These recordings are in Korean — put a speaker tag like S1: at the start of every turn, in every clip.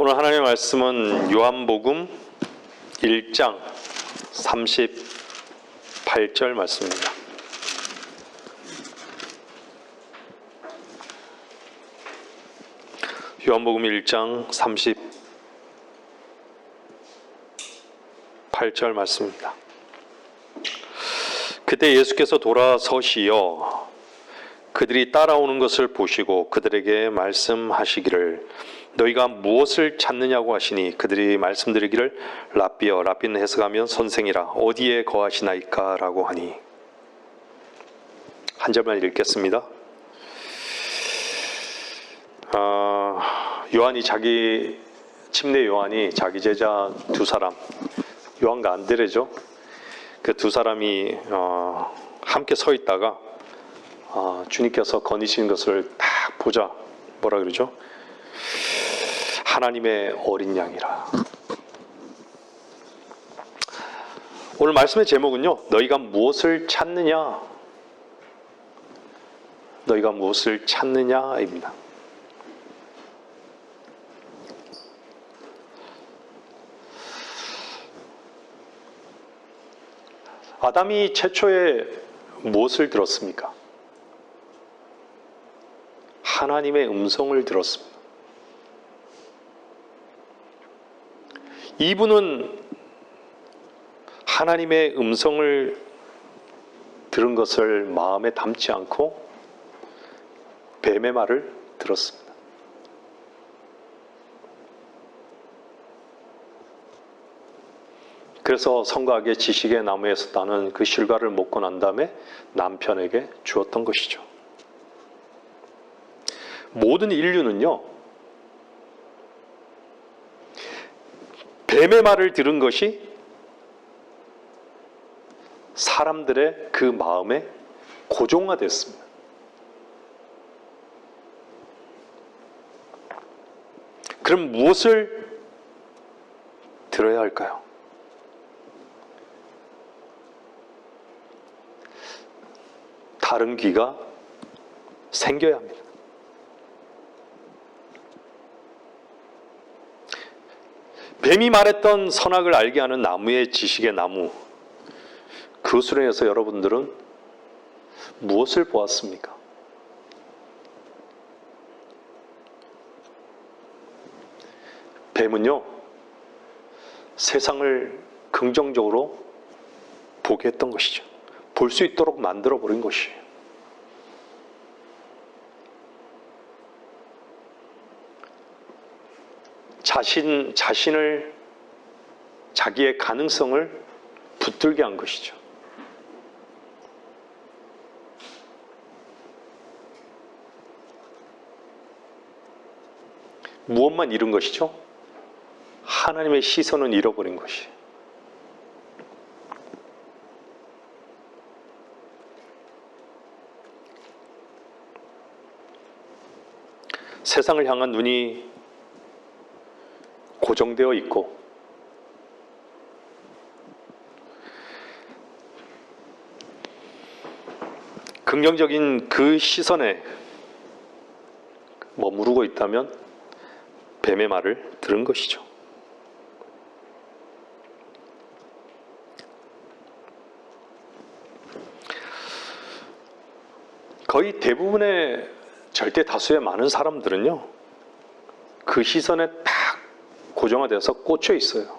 S1: 오늘 하나님의 말씀은 요한복음 1장 38절 말씀입니다. 요한복음 1장 38절 말씀입니다. 그때 예수께서 돌아서시어 그들이 따라오는 것을 보시고 그들에게 말씀하시기를 너희가 무엇을 찾느냐고 하시니 그들이 말씀드리기를 랍비여, 랍비는 해석하면 선생이라, 어디에 거하시나이까 라고 하니. 한 절만 읽겠습니다. 침례 요한이 자기 제자 두 사람, 요한과 안드레죠. 그 두 사람이 함께 서 있다가 주님께서 거니시는 것을 딱 보자. 뭐라 그러죠? 하나님의 어린 양이라. 오늘 말씀의 제목은요, 너희가 무엇을 찾느냐? 너희가 무엇을 찾느냐입니다. 아담이 최초에 무엇을 들었습니까? 하나님의 음성을 들었습니다. 이분은 하나님의 음성을 들은 것을 마음에 담지 않고 뱀의 말을 들었습니다. 그래서 성과 악의 지식의 나무에서 따는 그 실과를 먹고 난 다음에 남편에게 주었던 것이죠. 모든 인류는요, 뱀의 말을 들은 것이 사람들의 그 마음에 고정화됐습니다. 그럼 무엇을 들어야 할까요? 다른 귀가 생겨야 합니다. 뱀이 말했던 선악을 알게 하는 나무의 지식의 나무, 그것으로 인해서 여러분들은 무엇을 보았습니까? 뱀은요, 세상을 긍정적으로 보게 했던 것이죠. 볼 수 있도록 만들어버린 것이에요. 자신을, 자기의 가능성을 붙들게 한 것이죠. 무엇만 잃은 것이죠? 하나님의 시선은 잃어버린 것이에요. 세상을 향한 눈이 고정되어 있고 긍정적인 그 시선에 머무르고 있다면 뱀의 말을 들은 것이죠. 거의 대부분의 절대 다수의 많은 사람들은요, 그 시선에 딱 고정화되어서 꽂혀 있어요.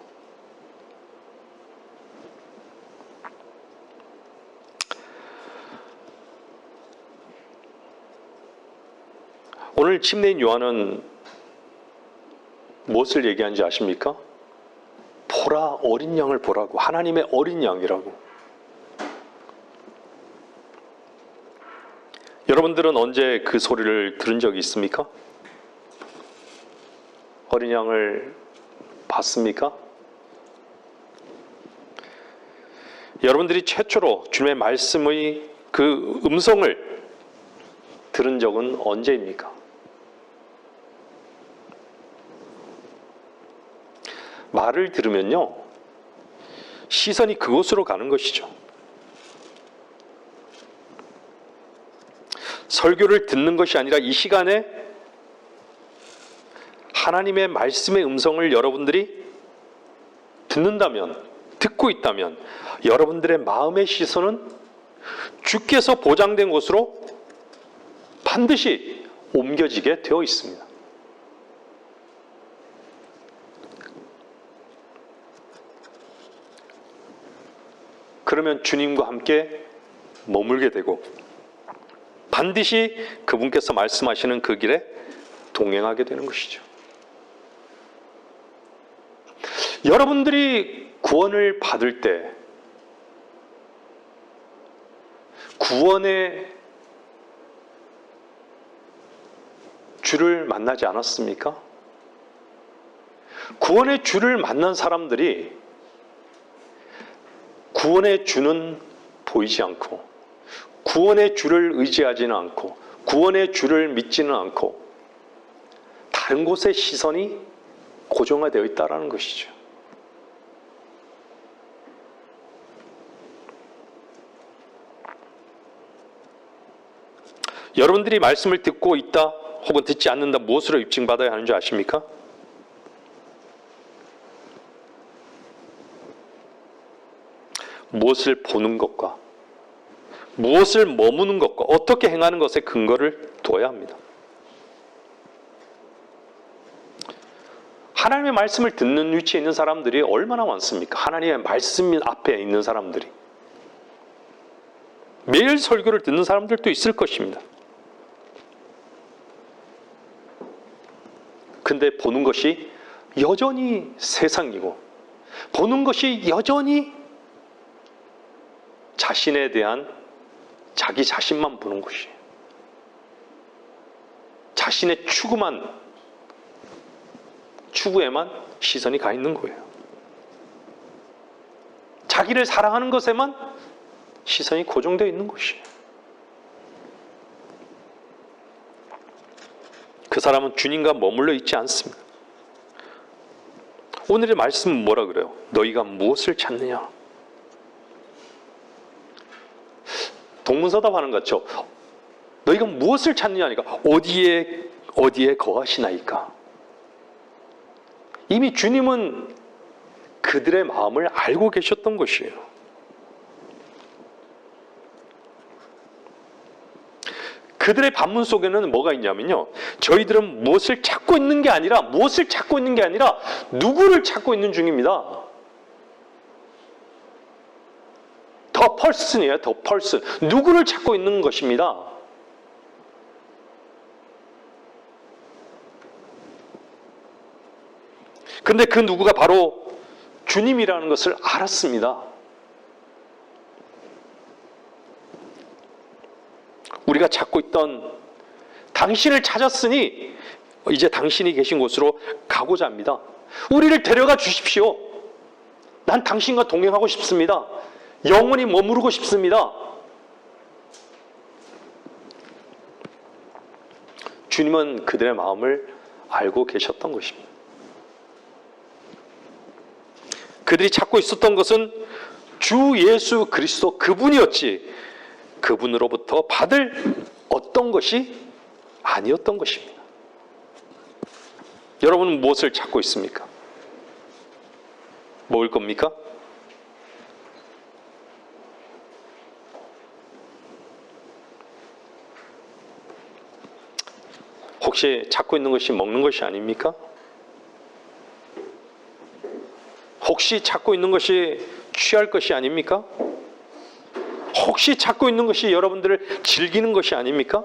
S1: 오늘 침례인 요한은 무엇을 얘기하는지 아십니까? 보라, 어린 양을 보라고. 하나님의 어린 양이라고. 여러분들은 언제 그 소리를 들은 적이 있습니까? 어린 양을 봤습니까? 여러분들이 최초로 주님의 말씀의 그 음성을 들은 적은 언제입니까? 말을 들으면요, 시선이 그곳으로 가는 것이죠. 설교를 듣는 것이 아니라 이 시간에 하나님의 말씀의 음성을 여러분들이 듣고 있다면 여러분들의 마음의 시선은 주께서 보장된 곳으로 반드시 옮겨지게 되어 있습니다. 그러면 주님과 함께 머물게 되고 반드시 그분께서 말씀하시는 그 길에 동행하게 되는 것이죠. 여러분들이 구원을 받을 때 구원의 주를 만나지 않았습니까? 구원의 주를 만난 사람들이 구원의 주는 보이지 않고 구원의 주를 의지하지는 않고 구원의 주를 믿지는 않고 다른 곳에 시선이 고정화되어 있다는 것이죠. 여러분들이 말씀을 듣고 있다 혹은 듣지 않는다 무엇으로 입증받아야 하는 줄 아십니까? 무엇을 보는 것과 무엇을 머무는 것과 어떻게 행하는 것에 근거를 둬야 합니다. 하나님의 말씀을 듣는 위치에 있는 사람들이 얼마나 많습니까? 하나님의 말씀 앞에 있는 사람들이. 매일 설교를 듣는 사람들도 있을 것입니다. 근데 보는 것이 여전히 세상이고 보는 것이 여전히 자신에 대한 자기 자신만 보는 것이에요. 자신의 추구에만 시선이 가 있는 거예요. 자기를 사랑하는 것에만 시선이 고정되어 있는 것이에요. 그 사람은 주님과 머물러 있지 않습니다. 오늘의 말씀은 뭐라 그래요? 너희가 무엇을 찾느냐? 동문서답하는 것 같죠? 너희가 무엇을 찾느냐니까 어디에 거하시나이까? 이미 주님은 그들의 마음을 알고 계셨던 것이에요. 그들의 반문 속에는 뭐가 있냐면요. 저희들은 무엇을 찾고 있는 게 아니라 누구를 찾고 있는 중입니다. 더 person이에요. 더 person. 누구를 찾고 있는 것입니다. 근데 그 누구가 바로 주님이라는 것을 알았습니다. 우리가 찾고 있던 당신을 찾았으니 이제 당신이 계신 곳으로 가고자 합니다. 우리를 데려가 주십시오. 난 당신과 동행하고 싶습니다. 영원히 머무르고 싶습니다. 주님은 그들의 마음을 알고 계셨던 것입니다. 그들이 찾고 있었던 것은 주 예수 그리스도 그분이었지 그분으로부터 받을 어떤 것이 아니었던 것입니다. 여러분은 무엇을 찾고 있습니까? 먹을 겁니까? 혹시 찾고 있는 것이 먹는 것이 아닙니까? 혹시 찾고 있는 것이 취할 것이 아닙니까? 혹시 찾고 있는 것이 여러분들을 즐기는 것이 아닙니까?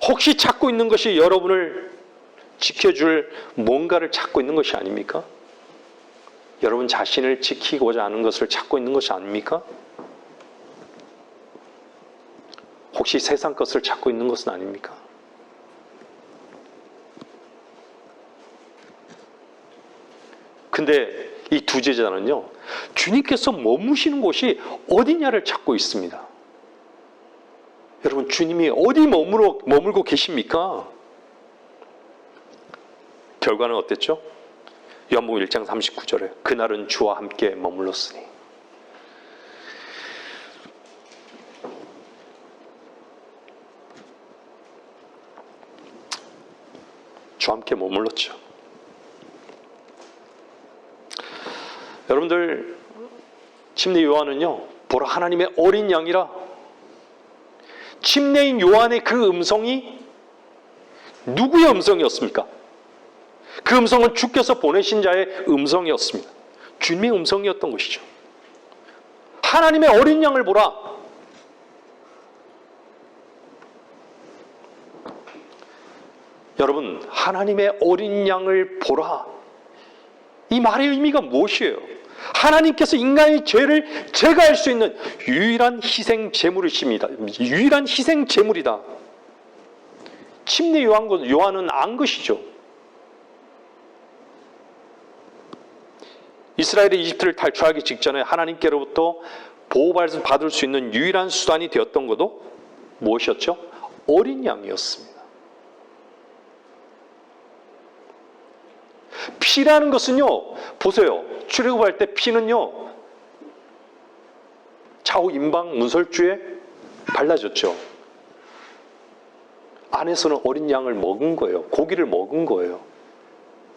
S1: 혹시 찾고 있는 것이 여러분을 지켜줄 뭔가를 찾고 있는 것이 아닙니까? 여러분 자신을 지키고자 하는 것을 찾고 있는 것이 아닙니까? 혹시 세상 것을 찾고 있는 것은 아닙니까? 근데 이 두 제자는요, 주님께서 머무시는 곳이 어디냐를 찾고 있습니다. 여러분, 주님이 어디 머물고 계십니까? 결과는 어땠죠? 요한복음 1장 39절에 그날은 주와 함께 머물렀으니. 주와 함께 머물렀죠. 여러분들, 침례 요한은요, 보라 하나님의 어린 양이라, 침례인 요한의 그 음성이 누구의 음성이었습니까? 그 음성은 주께서 보내신 자의 음성이었습니다. 주님의 음성이었던 것이죠. 하나님의 어린 양을 보라. 여러분, 하나님의 어린 양을 보라. 이 말의 의미가 무엇이에요? 하나님께서 인간의 죄를 제거할 수 있는 유일한 희생 제물이십니다. 유일한 희생 제물이다. 침례 요한은 안 것이죠. 이스라엘이 이집트를 탈출하기 직전에 하나님께로부터 보호받을 수 있는 유일한 수단이 되었던 것도 무엇이었죠? 어린 양이었습니다. 피라는 것은요, 보세요. 출애굽할 때 피는요, 좌우 임방 문설주에 발라졌죠. 안에서는 어린 양을 먹은 거예요. 고기를 먹은 거예요.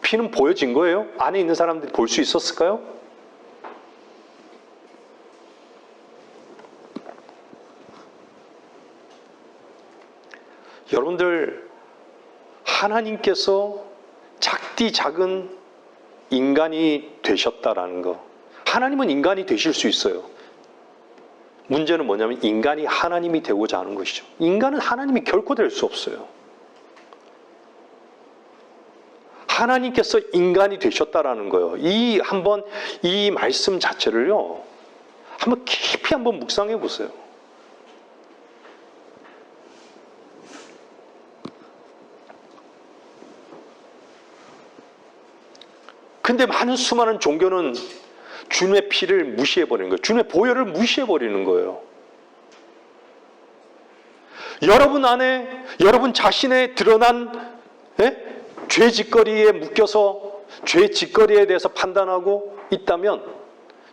S1: 피는 보여진 거예요? 안에 있는 사람들이 볼 수 있었을까요? 여러분들, 하나님께서 작디 작은 인간이 되셨다라는 거. 하나님은 인간이 되실 수 있어요. 문제는 뭐냐면 인간이 하나님이 되고자 하는 것이죠. 인간은 하나님이 결코 될 수 없어요. 하나님께서 인간이 되셨다라는 거예요. 이 말씀 자체를요, 한번 깊이 한번 묵상해 보세요. 근데 수많은 종교는 주님의 피를 무시해버리는 거예요. 주님의 보혈을 무시해버리는 거예요. 여러분 안에, 여러분 자신의 드러난 죄 짓거리에 묶여서 죄 짓거리에 대해서 판단하고 있다면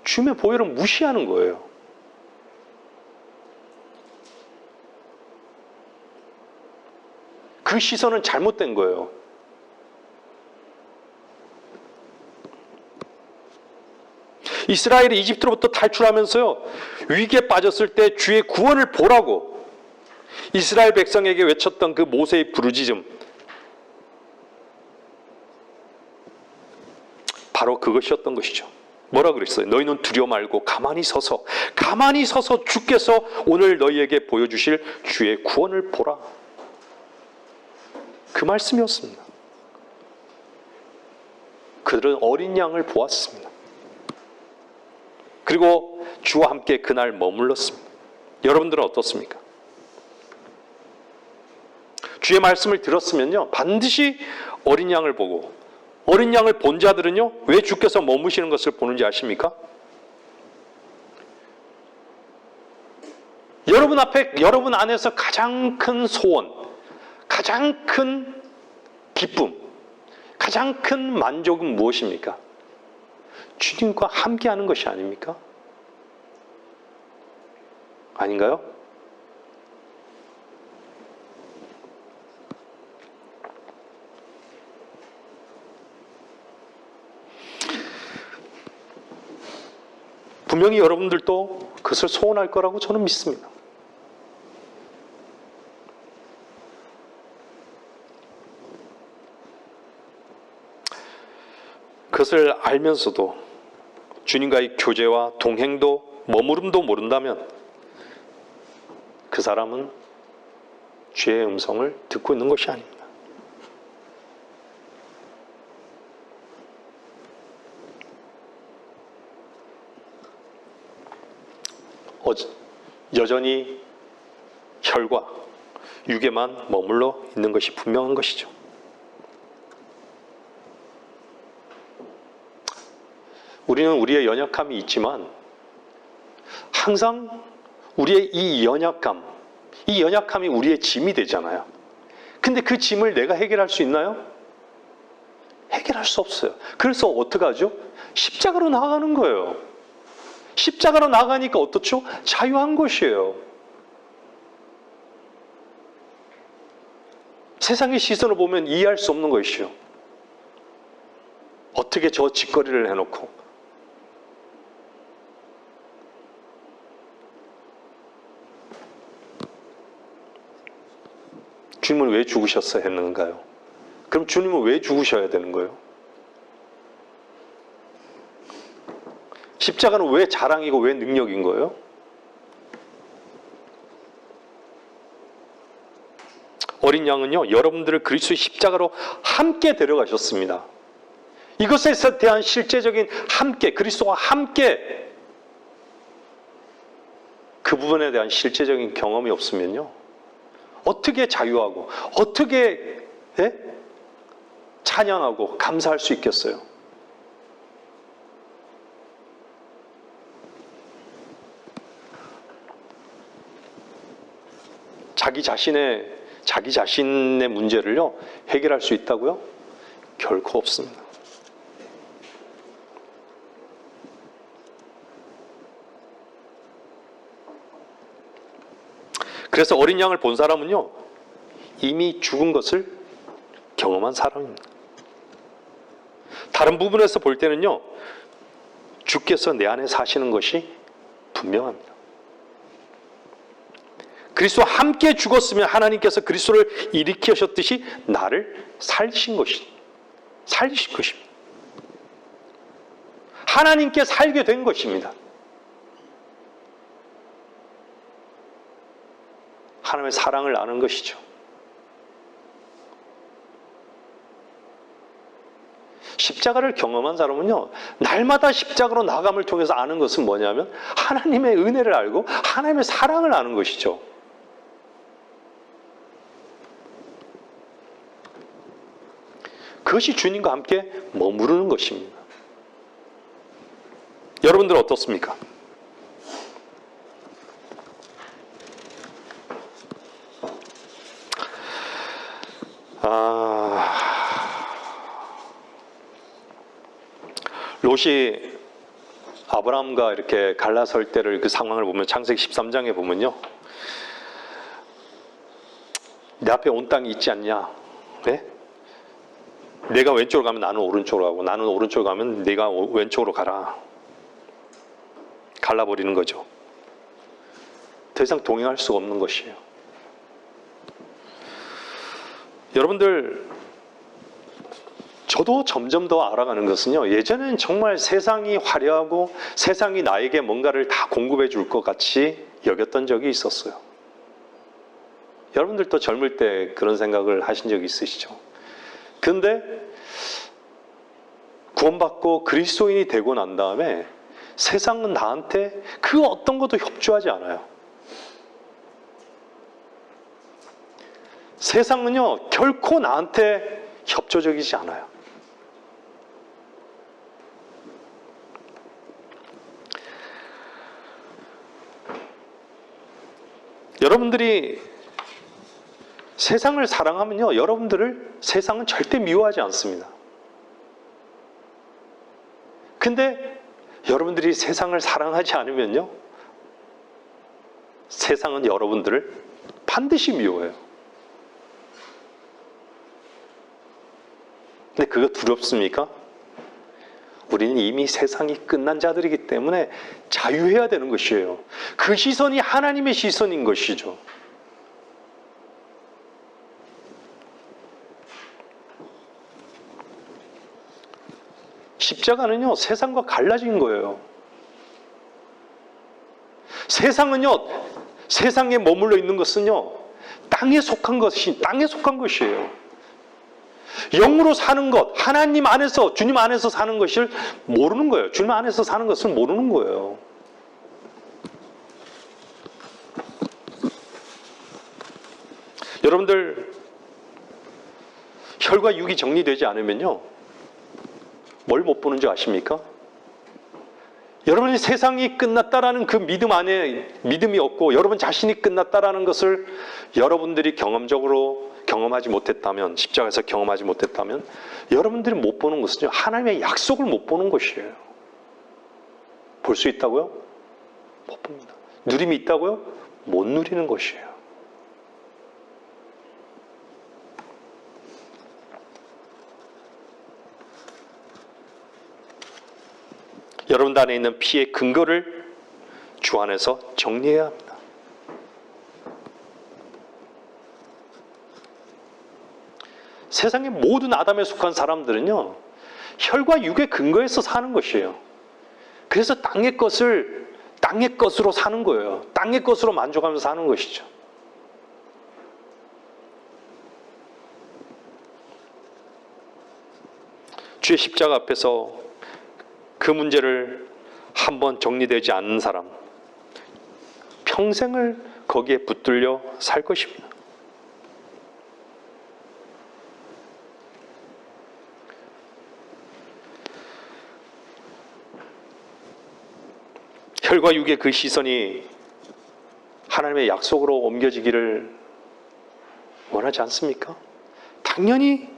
S1: 주님의 보혈을 무시하는 거예요. 그 시선은 잘못된 거예요. 이스라엘이 이집트로부터 탈출하면서요, 위기에 빠졌을 때 주의 구원을 보라고 이스라엘 백성에게 외쳤던 그 모세의 부르짖음, 바로 그것이었던 것이죠. 뭐라 그랬어요? 너희는 두려워 말고 가만히 서서 주께서 오늘 너희에게 보여주실 주의 구원을 보라. 그 말씀이었습니다. 그들은 어린 양을 보았습니다. 그리고 주와 함께 그날 머물렀습니다. 여러분들은 어떻습니까? 주의 말씀을 들었으면요, 반드시 어린 양을 보고, 어린 양을 본 자들은요, 왜 주께서 머무시는 것을 보는지 아십니까? 여러분 앞에, 여러분 안에서 가장 큰 소원, 가장 큰 기쁨, 가장 큰 만족은 무엇입니까? 주님과 함께하는 것이 아닙니까? 아닌가요? 분명히 여러분들도 그것을 소원할 거라고 저는 믿습니다. 그것을 알면서도 주님과의 교제와 동행도 머무름도 모른다면 그 사람은 주의 음성을 듣고 있는 것이 아닙니다. 여전히 혈과 육에만 머물러 있는 것이 분명한 것이죠. 우리는 우리의 연약함이 있지만 항상 우리의 이 연약함이 우리의 짐이 되잖아요. 근데 그 짐을 내가 해결할 수 있나요? 해결할 수 없어요. 그래서 어떻게 하죠? 십자가로 나아가는 거예요. 십자가로 나가니까 어떻죠? 자유한 것이에요. 세상의 시선을 보면 이해할 수 없는 것이요. 어떻게 저 짓거리를 해놓고 주님은 왜 죽으셨어야 했는가요? 그럼 주님은 왜 죽으셔야 되는 거예요? 십자가는 왜 자랑이고 왜 능력인 거예요? 어린 양은요, 여러분들을 그리스도의 십자가로 함께 데려가셨습니다. 이것에 대한 실제적인 함께, 그리스도와 함께, 그 부분에 대한 실제적인 경험이 없으면요, 어떻게 자유하고 어떻게 찬양하고 감사할 수 있겠어요? 자기 자신의 문제를요 해결할 수 있다고요? 결코 없습니다. 그래서 어린 양을 본 사람은요 이미 죽은 것을 경험한 사람입니다. 다른 부분에서 볼 때는요 주께서 내 안에 사시는 것이 분명합니다. 그리스도와 함께 죽었으면 하나님께서 그리스도를 일으키셨듯이 나를 살리신 것입니다. 하나님께 살게 된 것입니다. 하나님의 사랑을 아는 것이죠. 십자가를 경험한 사람은요 날마다 십자가로 나아감을 통해서 아는 것은 뭐냐면 하나님의 은혜를 알고 하나님의 사랑을 아는 것이죠. 그것이 주님과 함께 머무르는 것입니다. 여러분들은 어떻습니까? 롯이 아브라함과 이렇게 갈라설 때를 그 상황을 보면 창세기 13장에 보면요. 내 앞에 온 땅이 있지 않냐? 네? 내가 왼쪽으로 가면 나는 오른쪽으로 가고 나는 오른쪽으로 가면 네가 왼쪽으로 가라. 갈라버리는 거죠. 더 이상 동행할 수가 없는 것이에요. 여러분들 저도 점점 더 알아가는 것은요. 예전에는 정말 세상이 화려하고 세상이 나에게 뭔가를 다 공급해 줄 것 같이 여겼던 적이 있었어요. 여러분들도 젊을 때 그런 생각을 하신 적이 있으시죠? 그런데 구원받고 그리스도인이 되고 난 다음에 세상은 나한테 그 어떤 것도 협조하지 않아요. 세상은요 결코 나한테 협조적이지 않아요. 여러분들이 세상을 사랑하면요 여러분들을 세상은 절대 미워하지 않습니다. 근데 여러분들이 세상을 사랑하지 않으면요 세상은 여러분들을 반드시 미워해요. 근데 그거 두렵습니까? 우리는 이미 세상이 끝난 자들이기 때문에 자유해야 되는 것이에요. 그 시선이 하나님의 시선인 것이죠. 십자가는요 세상과 갈라진 거예요. 세상에 머물러 있는 것은요 땅에 속한 것이에요. 영으로 사는 것, 하나님 안에서, 주님 안에서 사는 것을 모르는 거예요. 주님 안에서 사는 것을 모르는 거예요. 여러분들 혈과 육이 정리되지 않으면요 뭘 못 보는 줄 아십니까? 여러분이 세상이 끝났다라는 그 믿음 안에 믿음이 없고 여러분 자신이 끝났다라는 것을 여러분들이 경험하지 못했다면, 십자가에서 경험하지 못했다면 여러분들이 못 보는 것은요 하나님의 약속을 못 보는 것이에요. 볼 수 있다고요? 못 봅니다. 누림이 있다고요? 못 누리는 것이에요. 여러분 안에 있는 피의 근거를 주 안에서 정리해야 합니다. 세상의 모든 아담에 속한 사람들은요, 혈과 육의 근거에서 사는 것이에요. 그래서 땅의 것을 땅의 것으로 사는 거예요. 땅의 것으로 만족하면서 사는 것이죠. 주의 십자가 앞에서 그 문제를 한번 정리되지 않는 사람, 평생을 거기에 붙들려 살 것입니다. 혈과 육의 그 시선이 하나님의 약속으로 옮겨지기를 원하지 않습니까? 당연히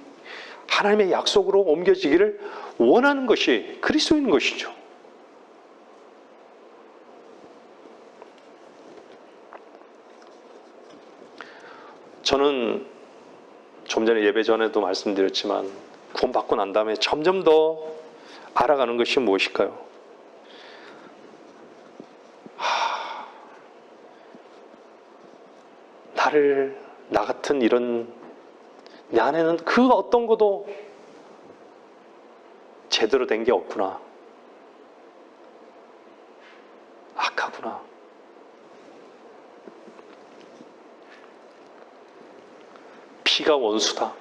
S1: 하나님의 약속으로 옮겨지기를 원하는 것이 그리스도인 것이죠. 저는 좀 전에 예배 전에도 말씀드렸지만 구원받고 난 다음에 점점 더 알아가는 것이 무엇일까요? 나 같은 이런 내 안에는 그 어떤 것도 제대로 된 게 없구나. 악하구나. 피가 원수다.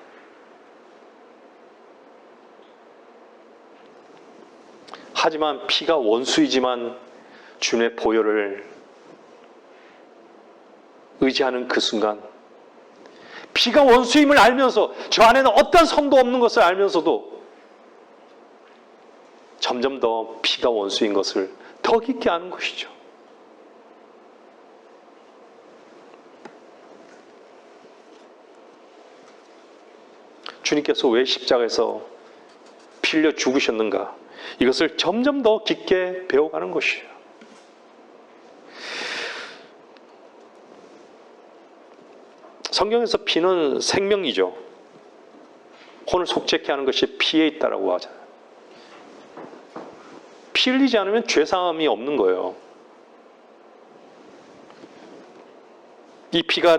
S1: 하지만 피가 원수이지만 주님의 보혈을 의지하는 그 순간, 피가 원수임을 알면서 저 안에는 어떤 선도 없는 것을 알면서도 점점 더 피가 원수인 것을 더 깊게 아는 것이죠. 주님께서 왜 십자가에서 피 흘려 죽으셨는가? 이것을 점점 더 깊게 배워가는 것이에요. 성경에서 피는 생명이죠. 혼을 속죄케 하는 것이 피에 있다라고 하잖아요. 피 흘리지 않으면 죄사함이 없는 거예요. 이 피가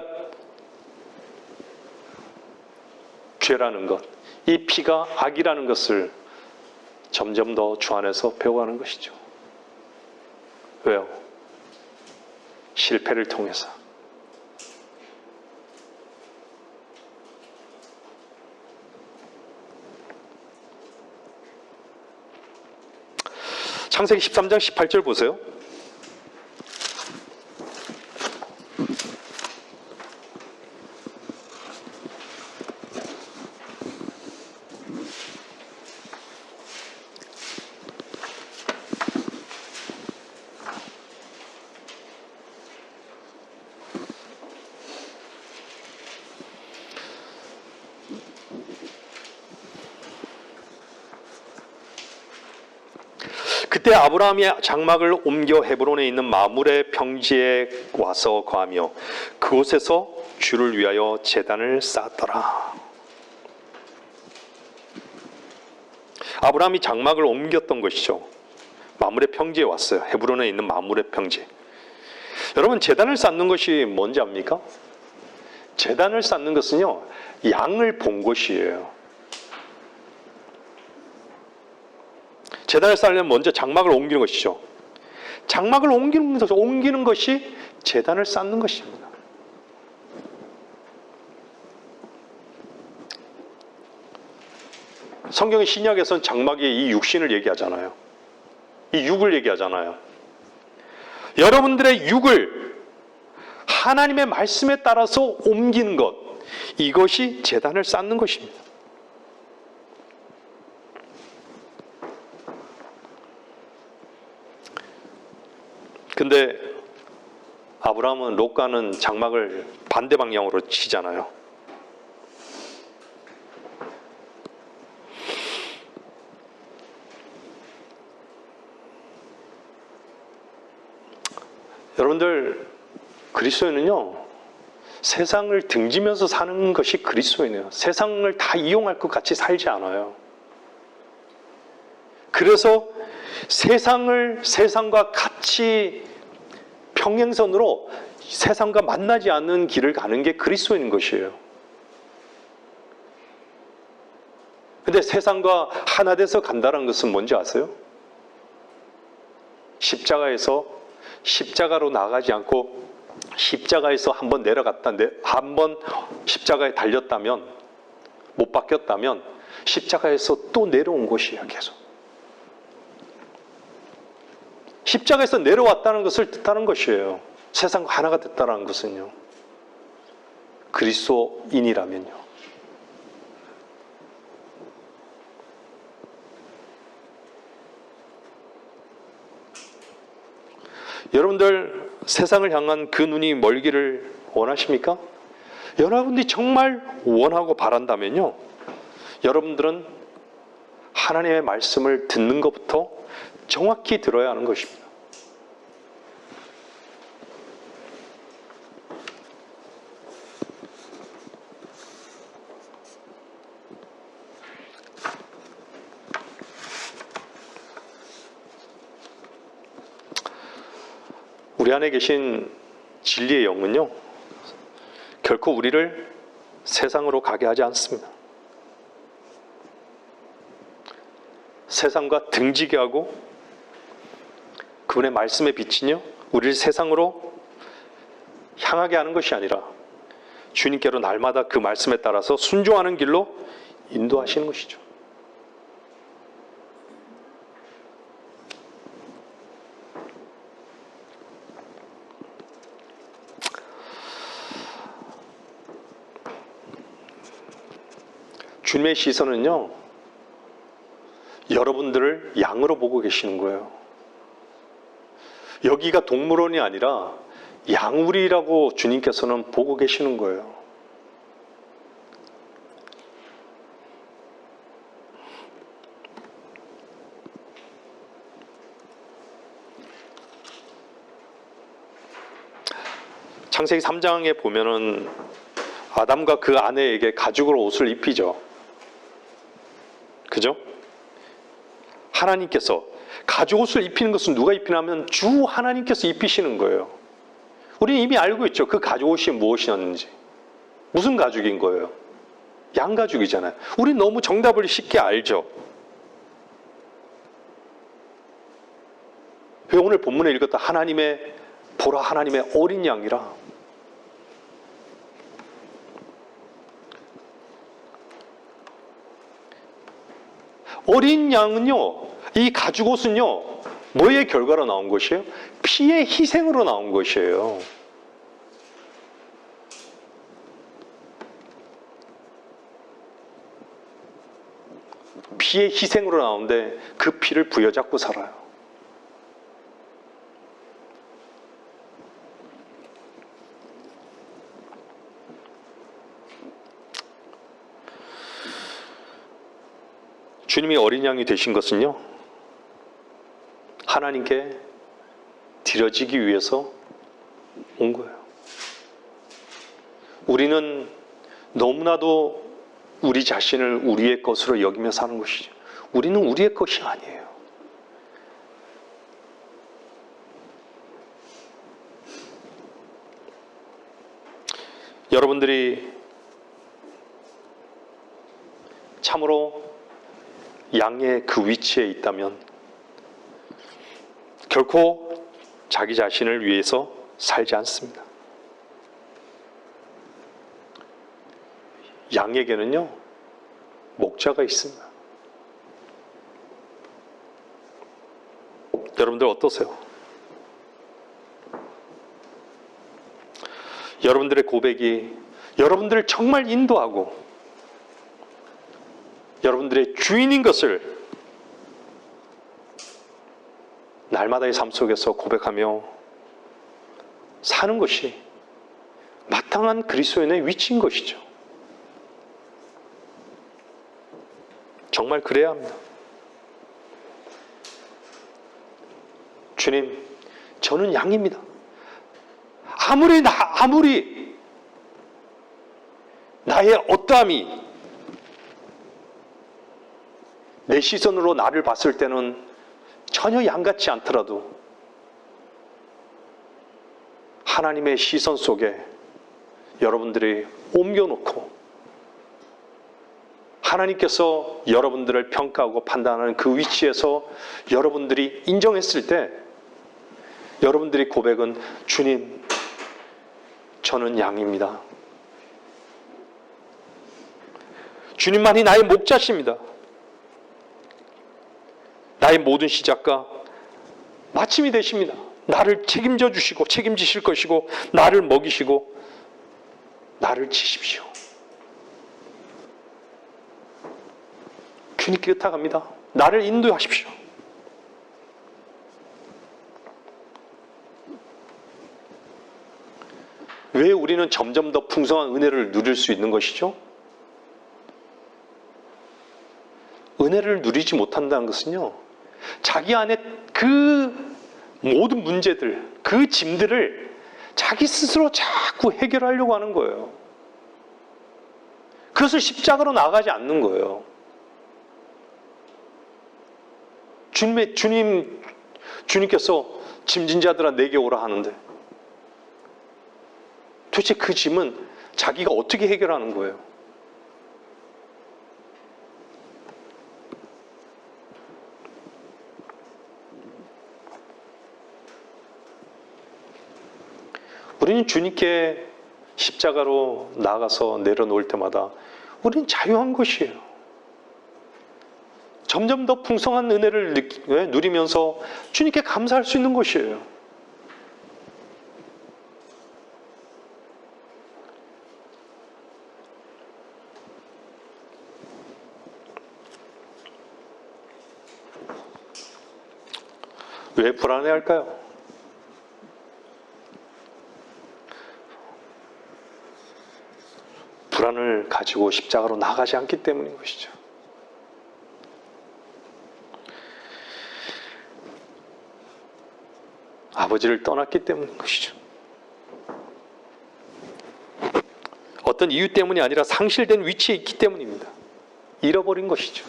S1: 죄라는 것, 이 피가 악이라는 것을 점점 더 주 안에서 배워가는 것이죠. 왜요? 실패를 통해서. 창세기 13장 18절 보세요. 그때 아브라함이 장막을 옮겨 헤브론에 있는 마므레 평지에 와서 거하며 그곳에서 주를 위하여 제단을 쌓았더라. 아브라함이 장막을 옮겼던 것이죠. 마므레 평지에 왔어요. 헤브론에 있는 마므레 평지. 여러분, 제단을 쌓는 것이 뭔지 압니까? 제단을 쌓는 것은요, 양을 본 것이에요. 제단을 쌓으려면 먼저 장막을 옮기는 것이죠. 장막을 옮기는 것이 제단을 쌓는 것입니다. 성경의 신약에서는 장막이 이 육신을 얘기하잖아요. 이 육을 얘기하잖아요. 여러분들의 육을 하나님의 말씀에 따라서 옮기는 것, 이것이 제단을 쌓는 것입니다. 근데 아브라함은 롯과는 장막을 반대 방향으로 치잖아요. 여러분들, 그리스도인은요, 세상을 등지면서 사는 것이 그리스도인이에요. 세상을 다 이용할 것 같이 살지 않아요. 그래서 세상과 같이 평행선으로 세상과 만나지 않는 길을 가는 게 그리스도인 것이에요. 근데 세상과 하나 돼서 간다는 것은 뭔지 아세요? 십자가로 나가지 않고 십자가에서 한번 한번 십자가에 달렸다면, 못 바뀌었다면 십자가에서 또 내려온 것이에요. 계속 십자가에서 내려왔다는 것을 뜻하는 것이에요. 세상과 하나가 됐다는 것은요. 그리스도인이라면요. 여러분들 세상을 향한 그 눈이 멀기를 원하십니까? 여러분들이 정말 원하고 바란다면요, 여러분들은 하나님의 말씀을 듣는 것부터 정확히 들어야 하는 것입니다. 우리 안에 계신 진리의 영은요, 결코 우리를 세상으로 가게 하지 않습니다. 세상과 등지게 하고 그분의 말씀의 빛이요, 우리를 세상으로 향하게 하는 것이 아니라 주님께로 날마다 그 말씀에 따라서 순종하는 길로 인도하시는 것이죠. 주님의 시선은요, 여러분들을 양으로 보고 계시는 거예요. 여기가 동물원이 아니라 양우리라고 주님께서는 보고 계시는 거예요. 창세기 3장에 보면은 아담과 그 아내에게 가죽으로 옷을 입히죠. 그죠? 하나님께서 가죽 옷을 입히는 것은 누가 입히냐면 주 하나님께서 입히시는 거예요. 우리는 이미 알고 있죠. 그 가죽 옷이 무엇이었는지. 무슨 가죽인 거예요? 양가죽이잖아요. 우리 너무 정답을 쉽게 알죠. 왜 오늘 본문에 읽었다 보라 하나님의 어린 양이라. 어린 양은요, 이 가죽옷은요, 뭐의 결과로 나온 것이에요? 피의 희생으로 나온 것이에요. 피의 희생으로 나오는데 그 피를 부여잡고 살아요. 주님이 어린 양이 되신 것은요, 하나님께 드려지기 위해서 온 거예요. 우리는 너무나도 우리 자신을 우리의 것으로 여기며 사는 것이죠. 우리는 우리의 것이 아니에요. 여러분들이 참으로 양의 그 위치에 있다면 결코 자기 자신을 위해서 살지 않습니다. 양에게는요, 목자가 있습니다. 여러분들 어떠세요? 여러분들의 고백이 여러분들을 정말 인도하고 여러분들의 주인인 것을 날마다의 삶 속에서 고백하며 사는 것이 마땅한 그리스도인의 위치인 것이죠. 정말 그래야 합니다. 주님, 저는 양입니다. 아무리 나의 어떠함이 내 시선으로 나를 봤을 때는 전혀 양 같지 않더라도 하나님의 시선 속에 여러분들이 옮겨놓고 하나님께서 여러분들을 평가하고 판단하는 그 위치에서 여러분들이 인정했을 때 여러분들의 고백은 주님, 저는 양입니다. 주님만이 나의 목자십니다. 나의 모든 시작과 마침이 되십니다. 나를 책임져 주시고 책임지실 것이고 나를 먹이시고 나를 치십시오. 주님께 의탁합니다. 나를 인도하십시오. 왜 우리는 점점 더 풍성한 은혜를 누릴 수 있는 것이죠? 은혜를 누리지 못한다는 것은요, 자기 안에 그 모든 문제들, 그 짐들을 자기 스스로 자꾸 해결하려고 하는 거예요. 그것을 십자가로 나가지 않는 거예요. 주님께서 짐진 자들아 내게 오라 하는데 도대체 그 짐은 자기가 어떻게 해결하는 거예요? 우리는 주님께 십자가로 나가서 내려놓을 때마다 우리는 자유한 것이에요. 점점 더 풍성한 은혜를 누리면서 주님께 감사할 수 있는 것이에요. 왜 불안해할까요? 불안을 가지고 십자가로 나가지 않기 때문인 것이죠. 아버지를 떠났기 때문인 것이죠. 어떤 이유 때문이 아니라 상실된 위치에 있기 때문입니다. 잃어버린 것이죠.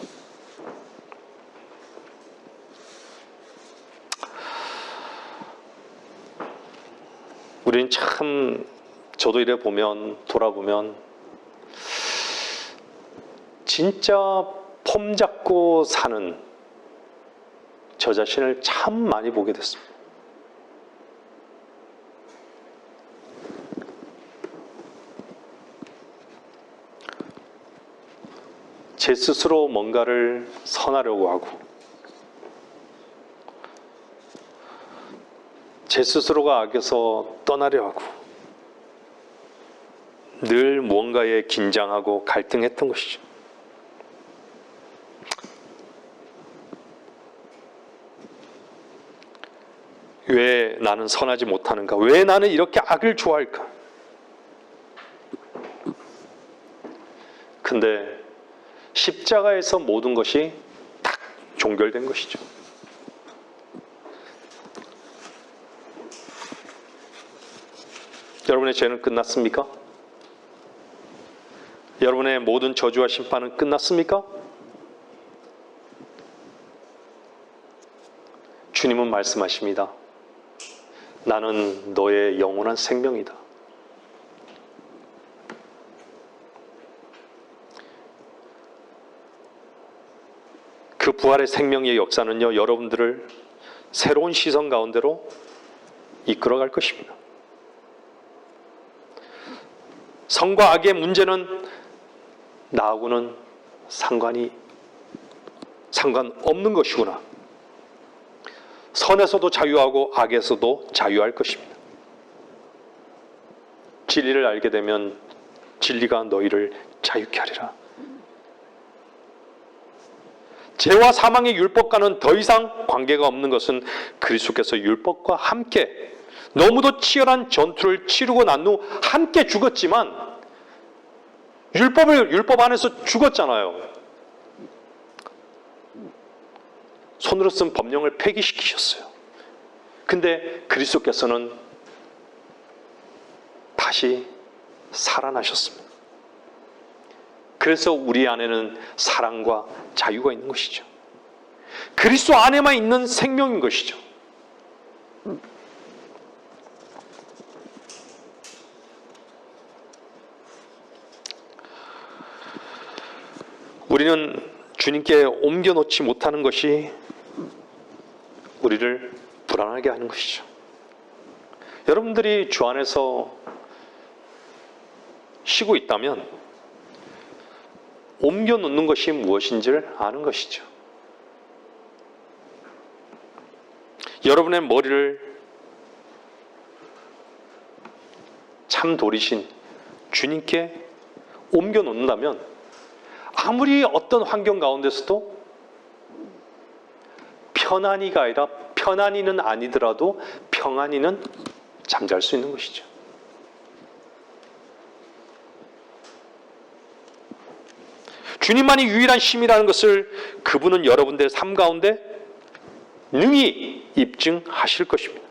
S1: 우리는 참, 저도 이래 보면, 돌아보면 진짜 폼 잡고 사는 저 자신을 참 많이 보게 됐습니다. 제 스스로 뭔가를 선하려고 하고 제 스스로가 악에서 떠나려 하고 늘 무언가에 긴장하고 갈등했던 것이죠. 왜 나는 선하지 못하는가? 왜 나는 이렇게 악을 좋아할까? 근데 십자가에서 모든 것이 딱 종결된 것이죠. 여러분의 죄는 끝났습니까? 여러분의 모든 저주와 심판은 끝났습니까? 주님은 말씀하십니다. 나는 너의 영원한 생명이다. 그 부활의 생명의 역사는요, 여러분들을 새로운 시선 가운데로 이끌어갈 것입니다. 선과 악의 문제는 나하고는 상관없는 것이구나. 선에서도 자유하고 악에서도 자유할 것입니다. 진리를 알게 되면 진리가 너희를 자유케 하리라. 죄와 사망의 율법과는 더 이상 관계가 없는 것은 그리스도께서 율법과 함께 너무도 치열한 전투를 치르고 난 후 함께 죽었지만 율법 안에서 죽었잖아요. 손으로 쓴 법령을 폐기시키셨어요. 근데 그리스도께서는 다시 살아나셨습니다. 그래서 우리 안에는 사랑과 자유가 있는 것이죠. 그리스도 안에만 있는 생명인 것이죠. 우리는 주님께 옮겨놓지 못하는 것이 우리를 불안하게 하는 것이죠. 여러분들이 주 안에서 쉬고 있다면 옮겨놓는 것이 무엇인지를 아는 것이죠. 여러분의 머리를 참 돌이신 주님께 옮겨놓는다면 아무리 어떤 환경 가운데서도 편안히가 아니라 편안히는 아니더라도 평안히는 잠잘 수 있는 것이죠. 주님만이 유일한 쉼이라는 것을 그분은 여러분들의 삶 가운데 능히 입증하실 것입니다.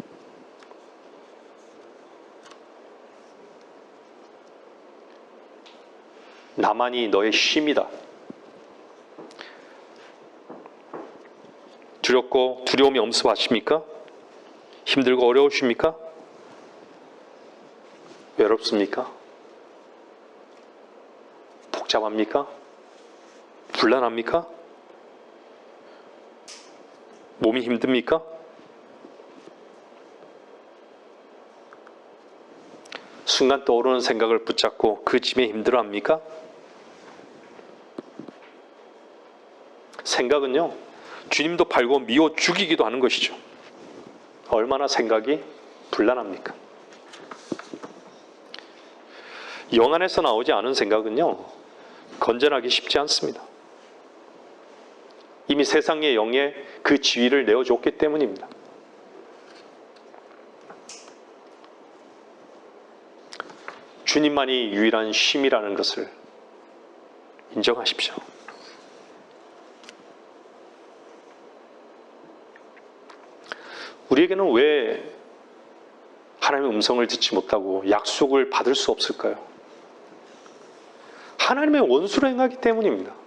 S1: 나만이 너의 쉼이다. 두렵고 두려움이 엄습하십니까? 힘들고 어려우십니까? 외롭습니까? 복잡합니까? 불안합니까? 몸이 힘듭니까? 순간 떠오르는 생각을 붙잡고 그 짐에 힘들어합니까? 생각은요, 주님도 팔고 미워 죽이기도 하는 것이죠. 얼마나 생각이 불안합니까? 영 안에서 나오지 않은 생각은요, 건전하기 쉽지 않습니다. 이미 세상의 영에 그 지위를 내어줬기 때문입니다. 주님만이 유일한 쉼이라는 것을 인정하십시오. 우리에게는 왜 하나님의 음성을 듣지 못하고 약속을 받을 수 없을까요? 하나님의 원수로 행하기 때문입니다.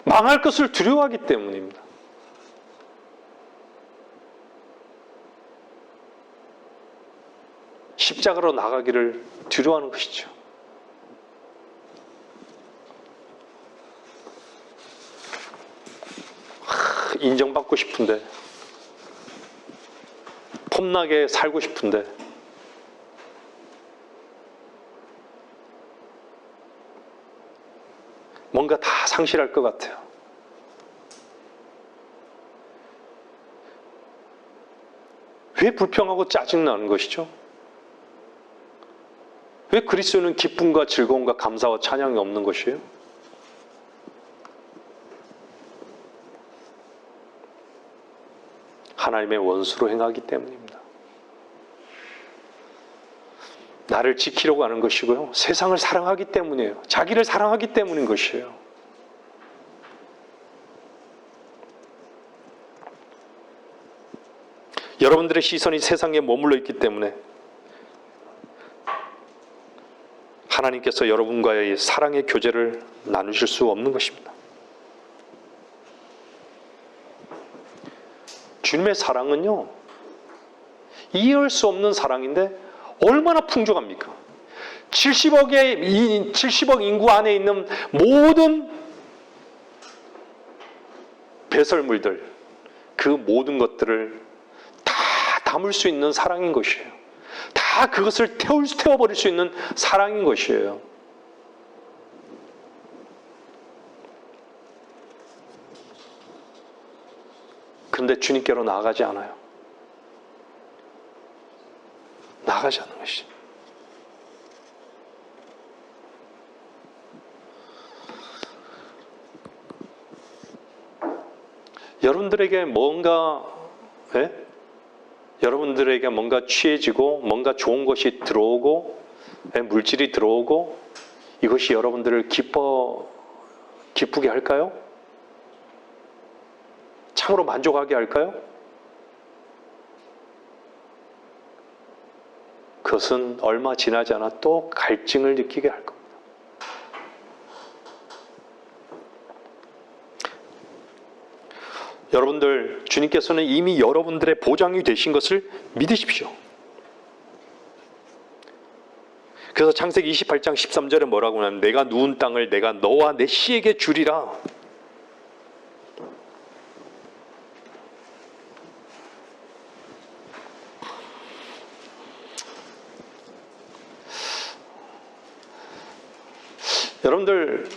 S1: 망할 것을 두려워하기 때문입니다. 십자가로 나가기를 두려워하는 것이죠. 인정받고 싶은데, 폼나게 살고 싶은데, 뭔가 다 상실할 것 같아요. 왜 불평하고 짜증나는 것이죠? 왜 그리스도는 기쁨과 즐거움과 감사와 찬양이 없는 것이에요? 하나님의 원수로 행하기 때문입니다. 나를 지키려고 하는 것이고요. 세상을 사랑하기 때문이에요. 자기를 사랑하기 때문인 것이에요. 여러분들의 시선이 세상에 머물러 있기 때문에 하나님께서 여러분과의 사랑의 교제를 나누실 수 없는 것입니다. 주님의 사랑은요, 이해할 수 없는 사랑인데 얼마나 풍족합니까? 70억 인구 안에 있는 모든 배설물들, 그 모든 것들을 다 담을 수 있는 사랑인 것이에요. 다 그것을 태워버릴 수 있는 사랑인 것이에요. 그런데 주님께로 나아가지 않아요. 나아가지 않는 것이죠. 여러분들에게 뭔가 여러분들에게 뭔가 취해지고 뭔가 좋은 것이 들어오고 물질이 들어오고 이것이 여러분들을 기쁘게 할까요? 참으로 만족하게 할까요? 그것은 얼마 지나지 않아 또 갈증을 느끼게 할 겁니다. 여러분들, 주님께서는 이미 여러분들의 보장이 되신 것을 믿으십시오. 그래서 창세기 28장 13절에 뭐라고 하냐면 내가 누운 땅을 내가 너와 내 씨에게 주리라. 여러분들,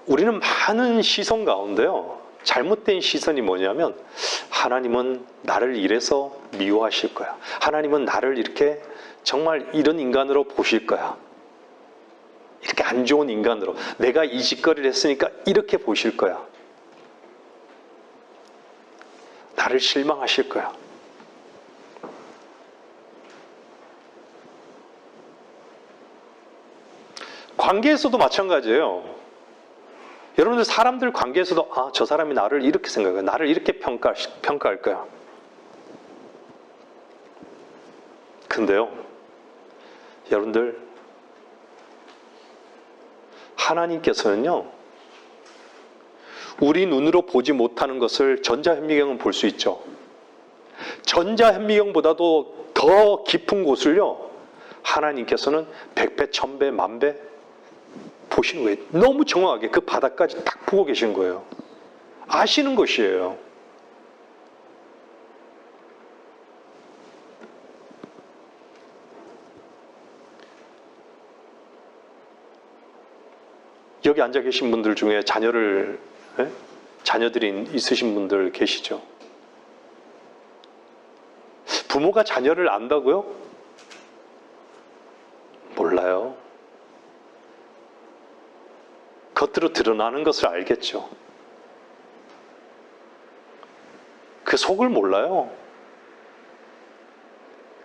S1: 우리는 많은 시선 가운데요, 잘못된 시선이 뭐냐면 하나님은 나를 이래서 미워하실 거야, 하나님은 나를 이렇게 정말 이런 인간으로 보실 거야, 이렇게 안 좋은 인간으로, 내가 이 짓거리를 했으니까 이렇게 보실 거야, 나를 실망하실 거야. 관계에서도 마찬가지예요. 여러분들, 사람들 관계에서도 저 사람이 나를 이렇게 생각해, 나를 이렇게 평가할 거야. 근데요, 여러분들, 하나님께서는요, 우리 눈으로 보지 못하는 것을 전자현미경은 볼 수 있죠. 전자현미경보다도 더 깊은 곳을요, 하나님께서는 100배, 1000배, 10,000배 보시는 거예요. 너무 정확하게 그 바닥까지 딱 보고 계신 거예요. 아시는 것이에요. 여기 앉아 계신 분들 중에 자녀들이 있으신 분들 계시죠? 부모가 자녀를 안다고요? 몰라요. 겉으로 드러나는 것을 알겠죠. 그 속을 몰라요.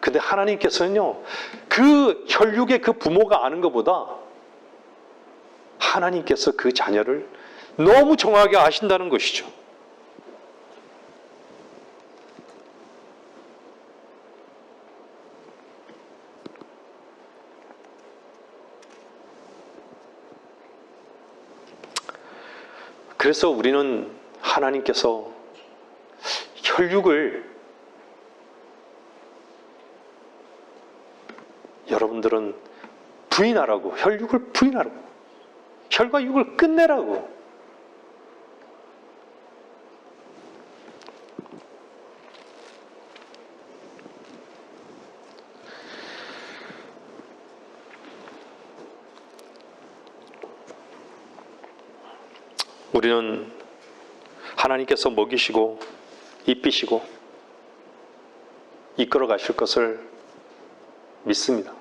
S1: 근데 하나님께서는요, 그 혈육의 그 부모가 아는 것보다 하나님께서 그 자녀를 너무 정확하게 아신다는 것이죠. 그래서 우리는 하나님께서 혈육을, 여러분들은 부인하라고, 혈육을 부인하라고, 혈과 육을 끝내라고. 우리는 하나님께서 먹이시고 입히시고 이끌어 가실 것을 믿습니다.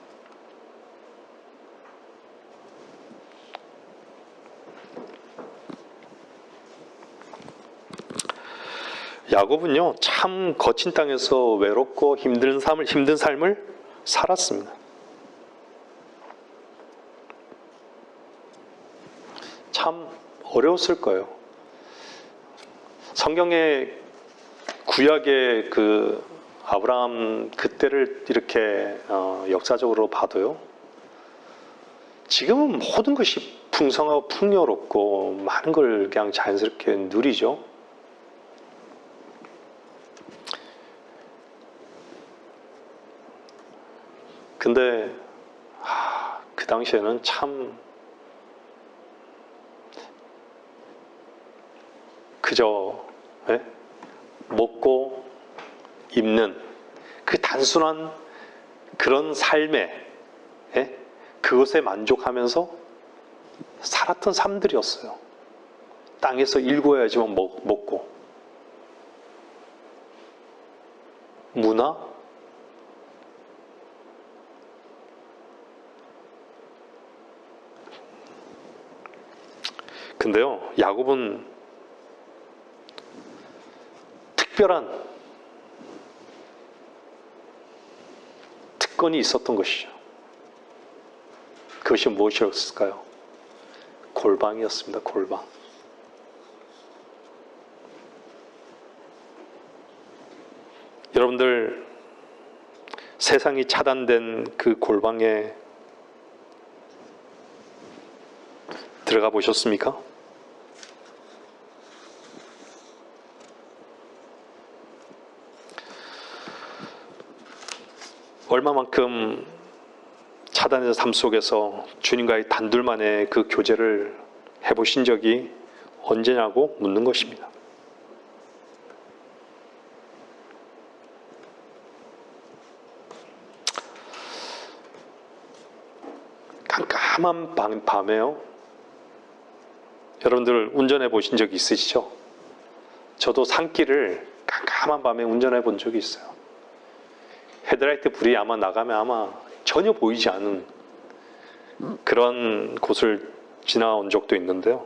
S1: 야곱은요, 참 거친 땅에서 외롭고 힘든 삶을 살았습니다. 참 어려웠을 거예요. 성경의 구약의 그 아브라함 그때를 이렇게 역사적으로 봐도요, 지금은 모든 것이 풍성하고 풍요롭고 많은 걸 그냥 자연스럽게 누리죠. 근데 그 당시에는 참 그저 먹고 입는 그 단순한 그런 삶에 그것에 만족하면서 살았던 삶들이었어요. 땅에서 일구어야지만 먹고. 문화? 근데요, 야곱은 특별한 특권이 있었던 것이죠. 그것이 무엇이었을까요? 골방이었습니다. 골방. 여러분들, 세상이 차단된 그 골방에 들어가 보셨습니까? 얼마만큼 차단의 삶 속에서 주님과의 단둘만의 그 교제를 해보신 적이 언제냐고 묻는 것입니다. 깜깜한 밤에요. 여러분들 운전해 보신 적 있으시죠? 저도 산길을 깜깜한 밤에 운전해 본 적이 있어요. 헤드라이트 불이 아마 나가면 아마 전혀 보이지 않은 그런 곳을 지나온 적도 있는데요.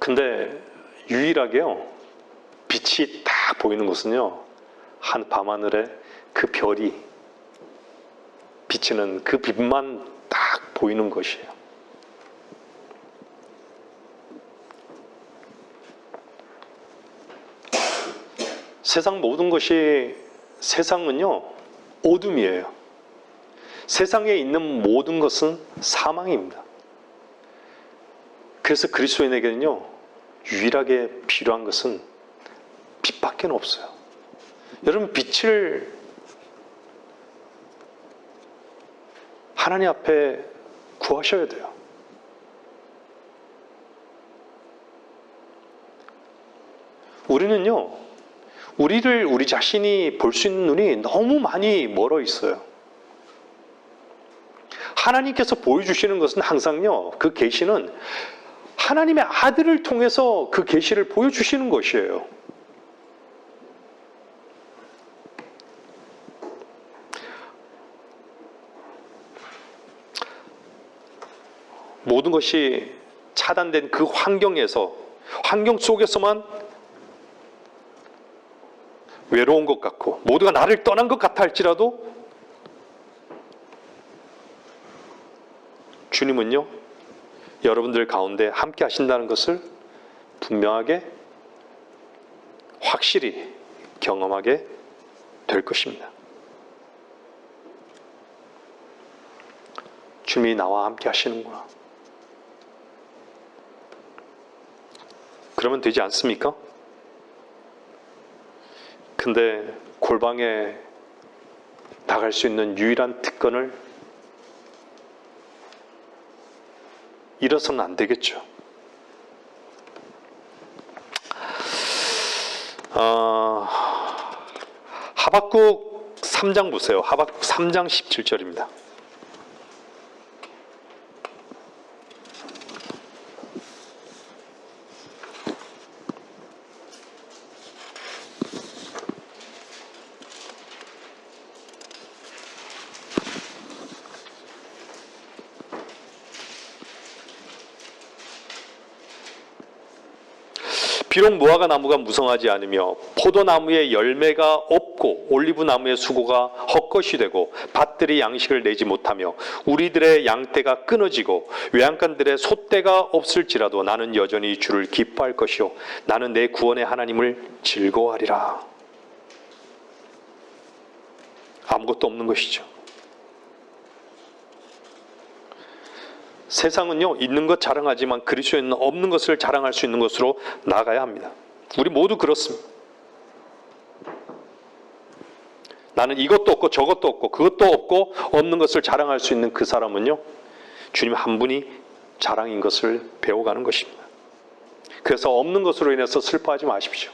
S1: 근데 유일하게요, 빛이 딱 보이는 곳은요, 한 밤하늘에 그 별이 비치는 그 빛만 딱 보이는 것이에요. 세상 모든 것이, 세상은요 어둠이에요. 세상에 있는 모든 것은 사망입니다. 그래서 그리스도인에게는요 유일하게 필요한 것은 빛밖에 없어요. 여러분, 빛을 하나님 앞에 구하셔야 돼요. 우리는요, 우리 자신이 볼 수 있는 눈이 너무 많이 멀어 있어요. 하나님께서 보여주시는 것은 항상요, 그 계시는 하나님의 아들을 통해서 그 계시를 보여주시는 것이에요. 모든 것이 차단된 그 환경에서, 환경 속에서만 외로운 것 같고 모두가 나를 떠난 것 같아 할지라도 주님은요 여러분들 가운데 함께 하신다는 것을 분명하게 확실히 경험하게 될 것입니다. 주님이 나와 함께 하시는구나. 그러면 되지 않습니까? 근데 골방에 나갈 수 있는 유일한 특권을 잃어서는 안 되겠죠. 하박국 3장 보세요. 하박국 3장 17절입니다. 비록 무화과 나무가 무성하지 않으며 포도나무에 열매가 없고 올리브 나무의 수고가 헛것이 되고 밭들이 양식을 내지 못하며 우리들의 양떼가 끊어지고 외양간들의 솥대가 없을지라도 나는 여전히 주를 기뻐할 것이요 나는 내 구원의 하나님을 즐거워하리라. 아무것도 없는 것이죠. 세상은요 있는 것 자랑하지만 그리스도에는 없는 것을 자랑할 수 있는 것으로 나아가야 합니다. 우리 모두 그렇습니다. 나는 이것도 없고 저것도 없고 그것도 없고 없는 것을 자랑할 수 있는 그 사람은요 주님 한 분이 자랑인 것을 배워가는 것입니다. 그래서 없는 것으로 인해서 슬퍼하지 마십시오.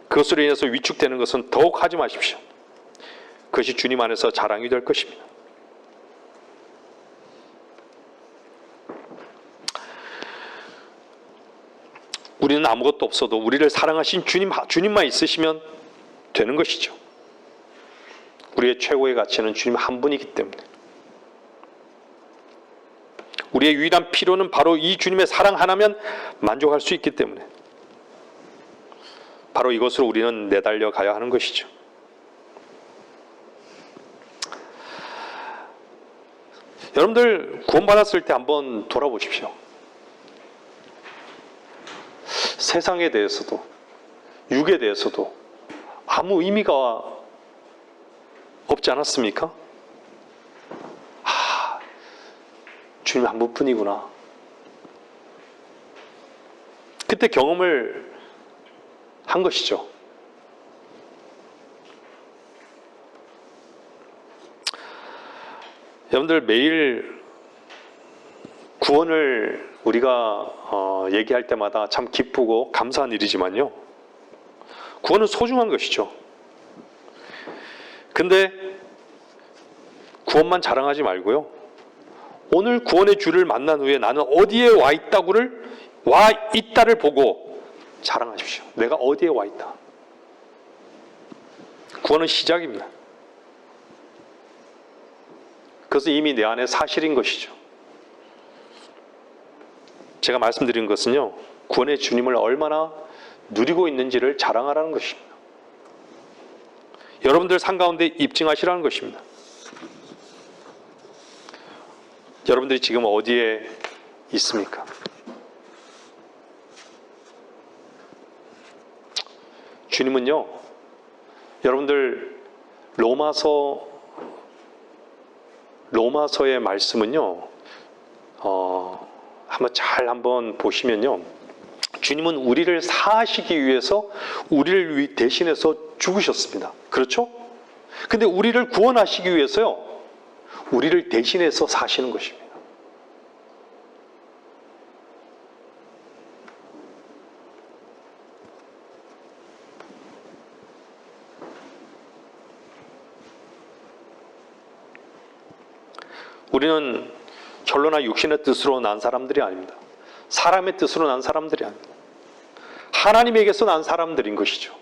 S1: 그것으로 인해서 위축되는 것은 더욱 하지 마십시오. 그것이 주님 안에서 자랑이 될 것입니다. 우리는 아무것도 없어도 우리를 사랑하신 주님만 있으시면 되는 것이죠. 우리의 최고의 가치는 주님 한 분이기 때문에. 우리의 유일한 필요는 바로 이 주님의 사랑 하나면 만족할 수 있기 때문에 바로 이것으로 우리는 내달려 가야 하는 것이죠. 여러분들 구원받았을 때 한번 돌아보십시오. 세상에 대해서도 육에 대해서도 아무 의미가 없지 않았습니까? 주님 한 분뿐이구나. 그때 경험을 한 것이죠. 여러분들 매일 구원을 우리가 얘기할 때마다 참 기쁘고 감사한 일이지만요. 구원은 소중한 것이죠. 근데 구원만 자랑하지 말고요. 오늘 구원의 주를 만난 후에 나는 어디에 와 있다를 보고 자랑하십시오. 내가 어디에 와 있다. 구원은 시작입니다. 그것은 이미 내 안에 사실인 것이죠. 제가 말씀드린 것은요, 구원의 주님을 얼마나 누리고 있는지를 자랑하라는 것입니다. 여러분들 삶 가운데 입증하시라는 것입니다. 여러분들이 지금 어디에 있습니까? 주님은요, 여러분들 로마서의 말씀은요, 한번 보시면요, 주님은 우리를 사하시기 위해서 우리를 대신해서 죽으셨습니다. 그렇죠? 근데 우리를 구원하시기 위해서요, 우리를 대신해서 사시는 것입니다. 우리는 혈로나 육신의 뜻으로 난 사람들이 아닙니다. 사람의 뜻으로 난 사람들이 아닙니다. 하나님에게서 난 사람들인 것이죠.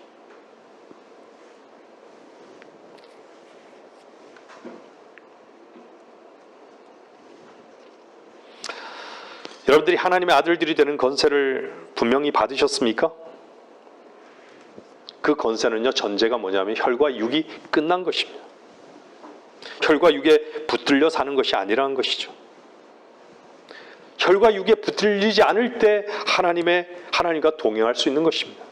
S1: 여러분들이 하나님의 아들들이 되는 권세를 분명히 받으셨습니까? 그 권세는요, 전제가 뭐냐면 혈과 육이 끝난 것입니다. 혈과 육에 붙들려 사는 것이 아니라는 것이죠. 혈과 육에 붙들리지 않을 때 하나님과 동행할 수 있는 것입니다.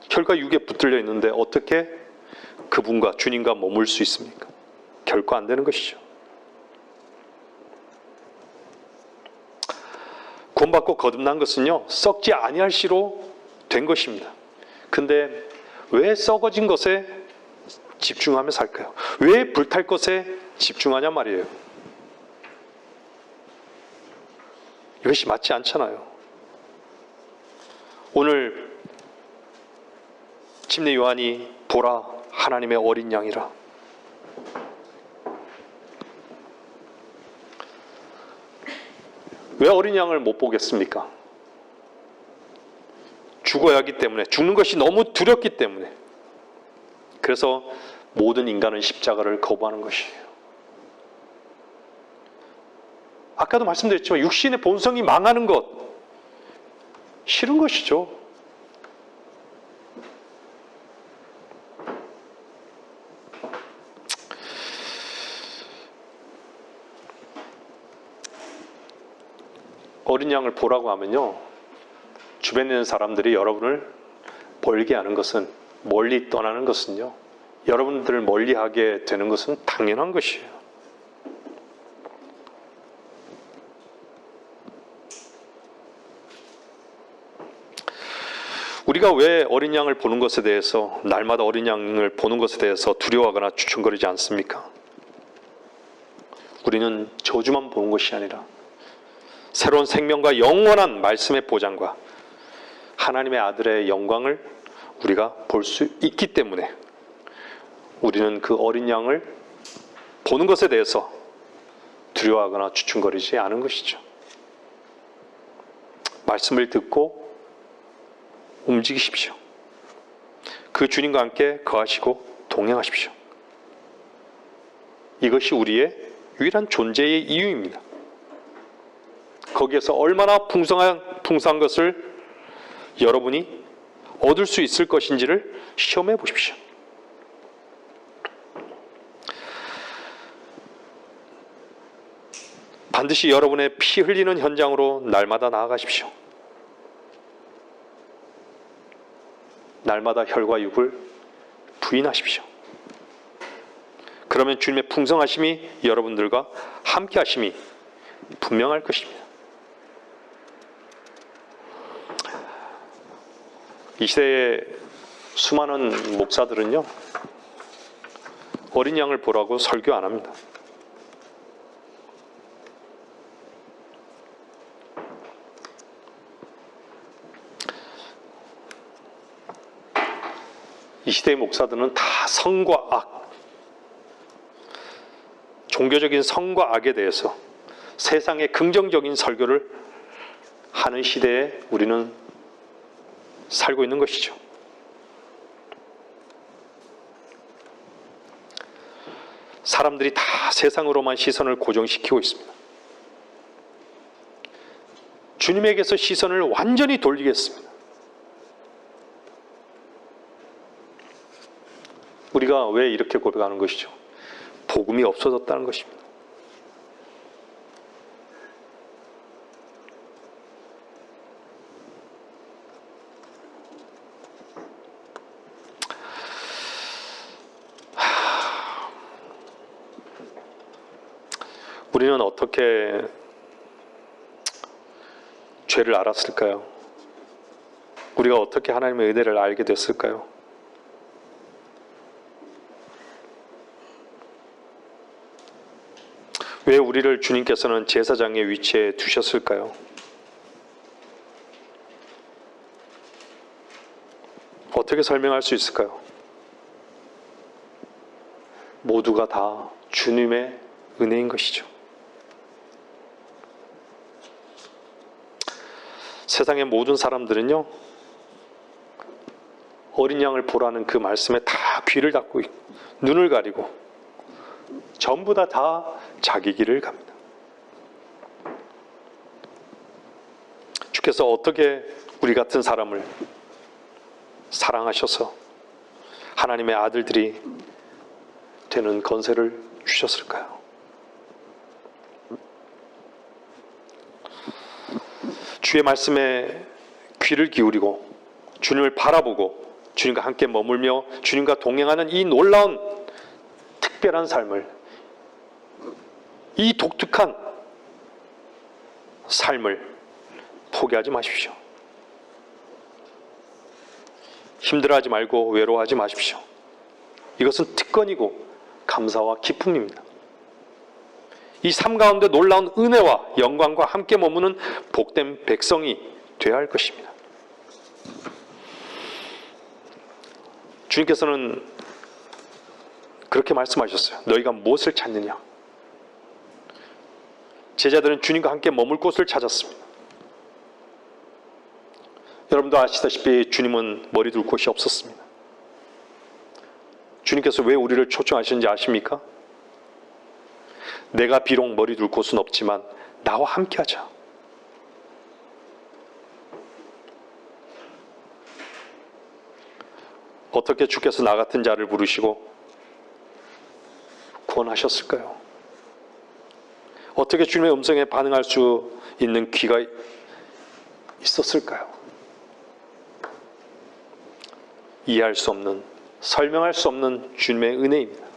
S1: 혈과 육에 붙들려 있는데 어떻게 그분과 주님과 머물 수 있습니까? 결코 안 되는 것이죠. 구원받고 거듭난 것은요, 썩지 아니할 씨로 된 것입니다. 근데 왜 썩어진 것에 집중하며 살까요? 왜 불탈 것에 집중하냐 말이에요. 이것이 맞지 않잖아요. 오늘 침례 요한이 보라 하나님의 어린 양이라. 왜 어린 양을 못 보겠습니까? 죽어야 하기 때문에, 죽는 것이 너무 두렵기 때문에. 그래서 모든 인간은 십자가를 거부하는 것이에요. 아까도 말씀드렸지만 육신의 본성이 망하는 것 싫은 것이죠. 어린 양을 보라고 하면요, 주변에 있는 사람들이 여러분을 멀게 하는 것은, 멀리 떠나는 것은요, 여러분들을 멀리하게 되는 것은 당연한 것이에요. 우리가 왜 어린 양을 보는 것에 대해서, 날마다 어린 양을 보는 것에 대해서 두려워하거나 주춤거리지 않습니까? 우리는 저주만 보는 것이 아니라 새로운 생명과 영원한 말씀의 보장과 하나님의 아들의 영광을 우리가 볼 수 있기 때문에 우리는 그 어린 양을 보는 것에 대해서 두려워하거나 주춤거리지 않은 것이죠. 말씀을 듣고 움직이십시오. 그 주님과 함께 거하시고 동행하십시오. 이것이 우리의 유일한 존재의 이유입니다. 거기에서 얼마나 풍성한 것을 여러분이 얻을 수 있을 것인지를 시험해 보십시오. 반드시 여러분의 피 흘리는 현장으로 날마다 나아가십시오. 날마다 혈과 육을 부인하십시오. 그러면 주님의 풍성하심이 여러분들과 함께 하심이 분명할 것입니다. 이 시대의 수많은 목사들은요, 어린 양을 보라고 설교 안 합니다. 이 시대의 목사들은 다 성과 악, 종교적인 성과 악에 대해서 세상의 긍정적인 설교를 하는 시대에 우리는 살고 있는 것이죠. 사람들이 다 세상으로만 시선을 고정시키고 있습니다. 주님에게서 시선을 완전히 돌리겠습니다. 우리가 왜 이렇게 고백하는 것이죠? 복음이 없어졌다는 것입니다. 우리는 어떻게 죄를 알았을까요? 우리가 어떻게 하나님의 은혜를 알게 됐을까요? 왜 우리를 주님께서는 제사장의 위치에 두셨을까요? 어떻게 설명할 수 있을까요? 모두가 다 주님의 은혜인 것이죠. 세상의 모든 사람들은요, 어린 양을 보라는 그 말씀에 다 귀를 닫고 눈을 가리고 전부 다 자기 길을 갑니다. 주께서 어떻게 우리 같은 사람을 사랑하셔서 하나님의 아들들이 되는 권세를 주셨을까요? 주의 말씀에 귀를 기울이고 주님을 바라보고 주님과 함께 머물며 주님과 동행하는 이 놀라운 특별한 삶을, 이 독특한 삶을 포기하지 마십시오. 힘들어하지 말고 외로워하지 마십시오. 이것은 특권이고 감사와 기쁨입니다. 이 삶 가운데 놀라운 은혜와 영광과 함께 머무는 복된 백성이 되어야 할 것입니다. 주님께서는 그렇게 말씀하셨어요. 너희가 무엇을 찾느냐? 제자들은 주님과 함께 머물 곳을 찾았습니다. 여러분도 아시다시피 주님은 머리 둘 곳이 없었습니다. 주님께서 왜 우리를 초청하시는지 아십니까? 내가 비록 머리 둘 곳은 없지만 나와 함께 하자. 어떻게 주께서 나 같은 자를 부르시고 구원하셨을까요? 어떻게 주님의 음성에 반응할 수 있는 귀가 있었을까요? 이해할 수 없는, 설명할 수 없는 주님의 은혜입니다.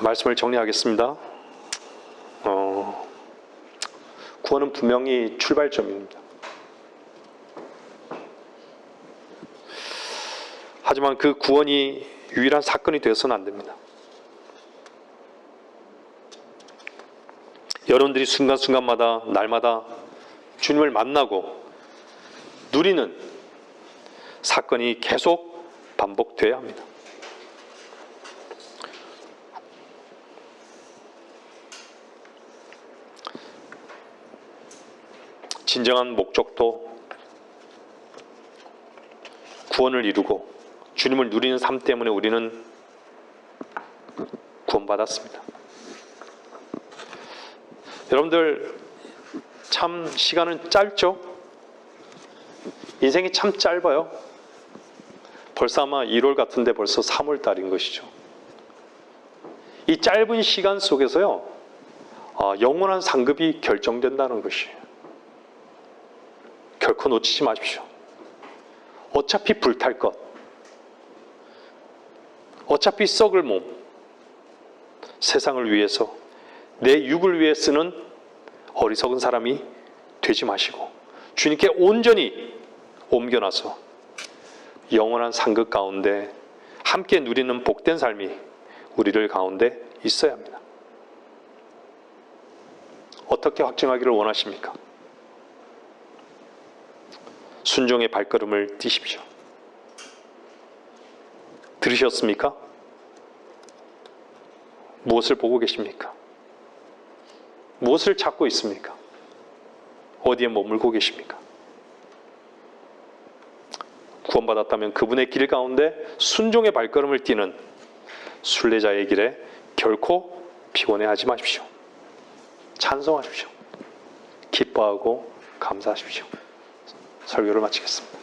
S1: 말씀을 정리하겠습니다. 구원은 분명히 출발점입니다. 하지만 그 구원이 유일한 사건이 되어서는 안 됩니다. 여러분들이 순간순간마다, 날마다 주님을 만나고 누리는 사건이 계속 반복돼야 합니다. 진정한 목적도 구원을 이루고 주님을 누리는 삶 때문에 우리는 구원받았습니다. 여러분들 참 시간은 짧죠? 인생이 참 짧아요. 벌써 아마 1월 같은데 벌써 3월 달인 것이죠. 이 짧은 시간 속에서요, 영원한 상급이 결정된다는 것이에요. 결코 놓치지 마십시오. 어차피 불탈 것, 어차피 썩을 몸, 세상을 위해서, 내 육을 위해 쓰는 어리석은 사람이 되지 마시고 주님께 온전히 옮겨놔서 영원한 상급 가운데 함께 누리는 복된 삶이 우리들 가운데 있어야 합니다. 어떻게 확증하기를 원하십니까? 순종의 발걸음을 띄십시오. 들으셨습니까? 무엇을 보고 계십니까? 무엇을 찾고 있습니까? 어디에 머물고 계십니까? 구원받았다면 그분의 길 가운데 순종의 발걸음을 띄는 순례자의 길에 결코 피곤해하지 마십시오. 찬송하십시오. 기뻐하고 감사하십시오. 설교를 마치겠습니다.